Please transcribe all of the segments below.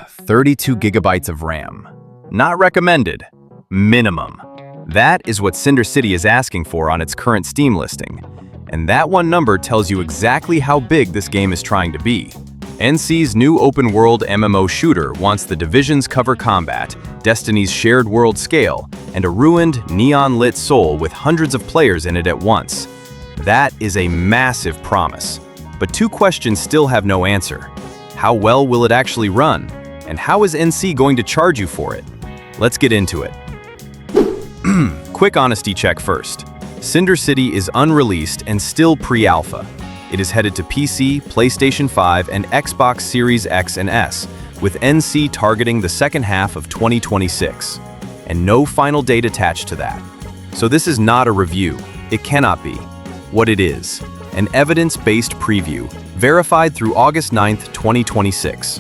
32 gigabytes of RAM. Not recommended. Minimum. That is what Cinder City is asking for on its current Steam listing. And that one number tells you exactly how big this game is trying to be. NC's new open-world MMO shooter wants the Division's cover combat, Destiny's shared world scale, and a ruined, neon-lit Seoul with hundreds of players in it at once. That is a massive promise. But two questions still have no answer. How well will it actually run? And how is NC going to charge you for it? Let's get into it. Quick honesty check first. Cinder City is unreleased and still pre-alpha. It is headed to PC, PlayStation 5, and Xbox Series X and S, with NC targeting the second half of 2026. And no final date attached to that. So this is not a review. It cannot be. What it is: an evidence-based preview, verified through August 9th, 2026.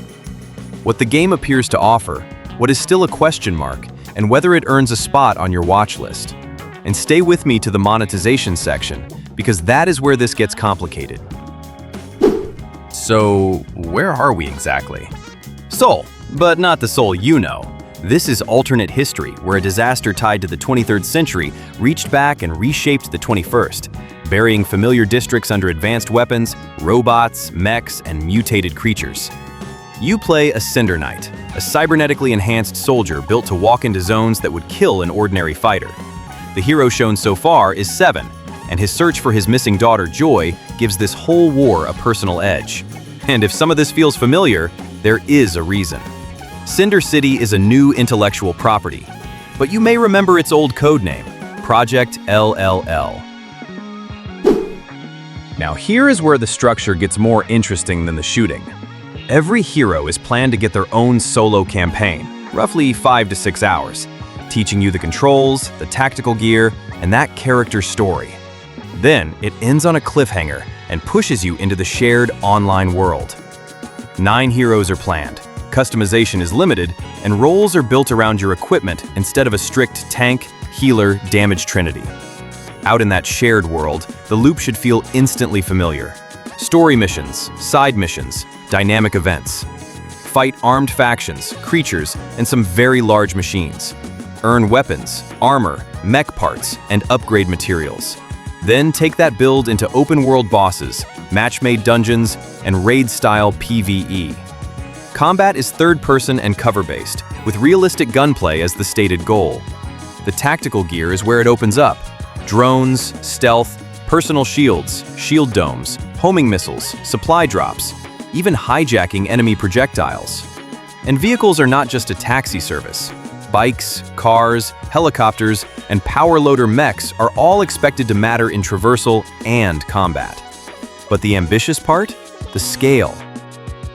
What the game appears to offer, what is still a question mark, and whether it earns a spot on your watch list. And stay with me to the monetization section, because that is where this gets complicated. So, where are we exactly? Seoul, but not the Seoul you know. This is alternate history, where a disaster tied to the 23rd century reached back and reshaped the 21st, burying familiar districts under advanced weapons, robots, mechs, and mutated creatures. You play a Cinder Knight, a cybernetically enhanced soldier built to walk into zones that would kill an ordinary fighter. The hero shown so far is 7, and his search for his missing daughter Joy gives this whole war a personal edge. And if some of this feels familiar, there is a reason. Cinder City is a new intellectual property, but you may remember its old codename, Project LLL. Now here is where the structure gets more interesting than the shooting. Every hero is planned to get their own solo campaign, roughly 5 to 6 hours, teaching you the controls, the tactical gear, and that character's story. Then it ends on a cliffhanger and pushes you into the shared online world. 9 heroes are planned, customization is limited, and roles are built around your equipment instead of a strict tank, healer, damage trinity. Out in that shared world, the loop should feel instantly familiar. Story missions, side missions, dynamic events. Fight armed factions, creatures, and some very large machines. Earn weapons, armor, mech parts, and upgrade materials. Then take that build into open-world bosses, match-made dungeons, and raid-style PvE. Combat is third-person and cover-based, with realistic gunplay as the stated goal. The tactical gear is where it opens up. Drones, stealth, personal shields, shield domes, homing missiles, supply drops, even hijacking enemy projectiles. And vehicles are not just a taxi service. Bikes, cars, helicopters, and power loader mechs are all expected to matter in traversal and combat. But the ambitious part? The scale.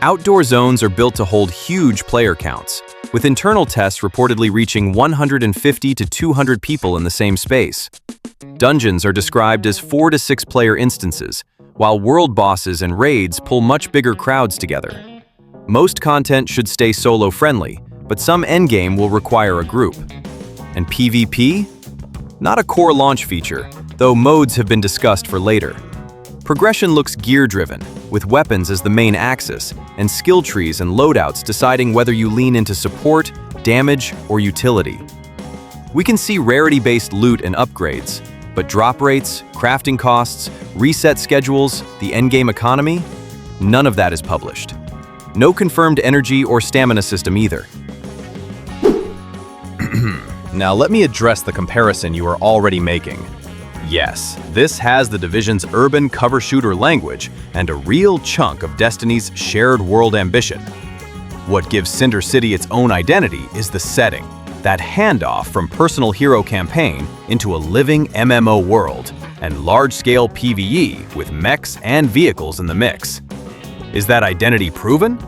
Outdoor zones are built to hold huge player counts, with internal tests reportedly reaching 150 to 200 people in the same space. Dungeons are described as 4 to 6 player instances, while world bosses and raids pull much bigger crowds together. Most content should stay solo-friendly, but some endgame will require a group. And PvP? Not a core launch feature, though modes have been discussed for later. Progression looks gear-driven, with weapons as the main axis, and skill trees and loadouts deciding whether you lean into support, damage, or utility. We can see rarity-based loot and upgrades, but drop rates, crafting costs, reset schedules, the endgame economy? None of that is published. No confirmed energy or stamina system either. Now let me address the comparison you are already making. Yes, this has the Division's urban cover shooter language and a real chunk of Destiny's shared world ambition. What gives Cinder City its own identity is the setting, that handoff from personal hero campaign into a living MMO world and large-scale PvE with mechs and vehicles in the mix. Is that identity proven?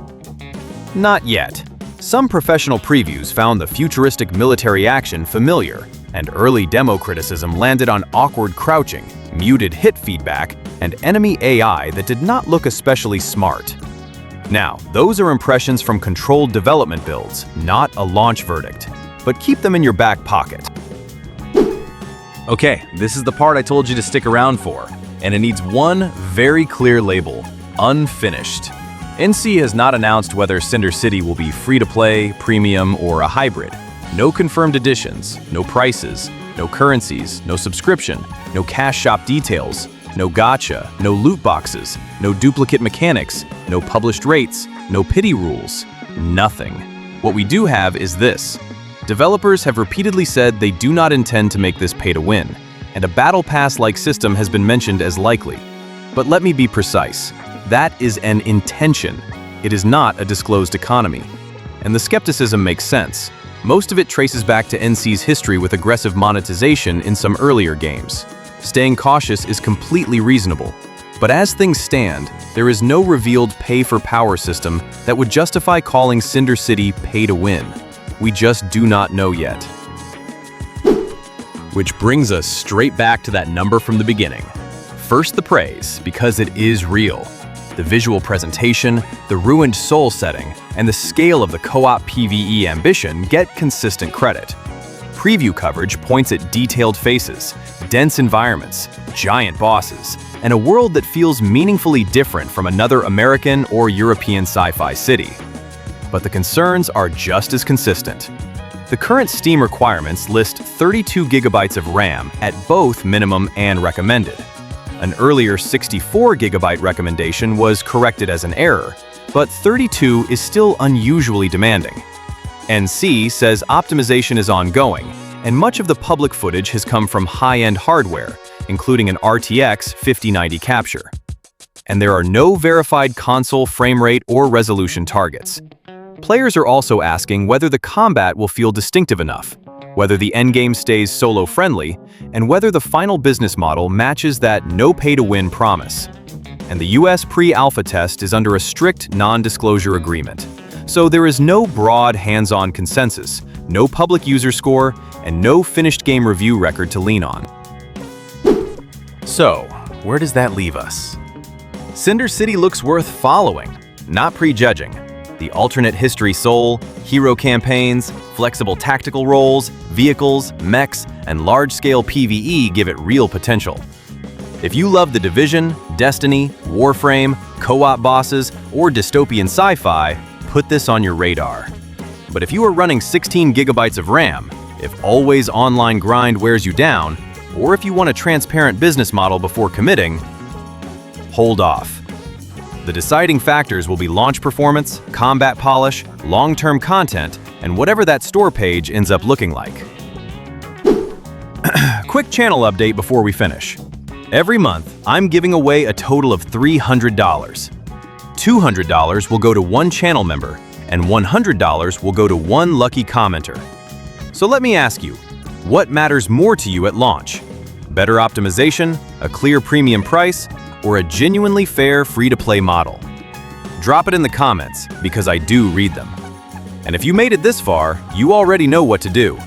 Not yet. Some professional previews found the futuristic military action familiar, and early demo criticism landed on awkward crouching, muted hit feedback, and enemy AI that did not look especially smart. Now, those are impressions from controlled development builds, not a launch verdict, but keep them in your back pocket. Okay, this is the part I told you to stick around for, and it needs one very clear label: unfinished. NC has not announced whether Cinder City will be free-to-play, premium, or a hybrid. No confirmed additions, no prices, no currencies, no subscription, no cash shop details, no gacha, no loot boxes, no duplicate mechanics, no published rates, no pity rules, nothing. What we do have is this. Developers have repeatedly said they do not intend to make this pay to win, and a battle pass-like system has been mentioned as likely. But let me be precise. That is an intention. It is not a disclosed economy. And the skepticism makes sense. Most of it traces back to NC's history with aggressive monetization in some earlier games. Staying cautious is completely reasonable. But as things stand, there is no revealed pay-for-power system that would justify calling Cinder City pay-to-win. We just do not know yet. Which brings us straight back to that number from the beginning. First the praise, because it is real. The visual presentation, the ruined Seoul setting, and the scale of the co-op PvE ambition get consistent credit. Preview coverage points at detailed faces, dense environments, giant bosses, and a world that feels meaningfully different from another American or European sci-fi city. But the concerns are just as consistent. The current Steam requirements list 32 gigabytes of RAM at both minimum and recommended. An earlier 64 gigabyte recommendation was corrected as an error, but 32 is still unusually demanding. NC says optimization is ongoing, and much of the public footage has come from high-end hardware, including an RTX 5090 capture. And there are no verified console frame rate or resolution targets. Players are also asking whether the combat will feel distinctive enough, whether the endgame stays solo-friendly, and whether the final business model matches that no-pay-to-win promise. And the US pre-alpha test is under a strict non-disclosure agreement, so there is no broad hands-on consensus, no public user score, and no finished game review record to lean on. So, where does that leave us? Cinder City looks worth following, not prejudging. The alternate history Seoul, hero campaigns, flexible tactical roles, vehicles, mechs, and large-scale PvE give it real potential. If you love The Division, Destiny, Warframe, co-op bosses, or dystopian sci-fi, put this on your radar. But if you are running 16 gigabytes of RAM, if always online grind wears you down, or if you want a transparent business model before committing, hold off. The deciding factors will be launch performance, combat polish, long-term content, and whatever that store page ends up looking like. Quick channel update before we finish. Every month, I'm giving away a total of $300. $200 will go to one channel member, and $100 will go to one lucky commenter. So let me ask you, what matters more to you at launch? Better optimization, a clear premium price, or a genuinely fair free-to-play model? Drop it in the comments, because I do read them. And if you made it this far, you already know what to do.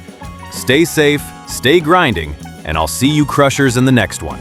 Stay safe, stay grinding, and I'll see you Crushers in the next one.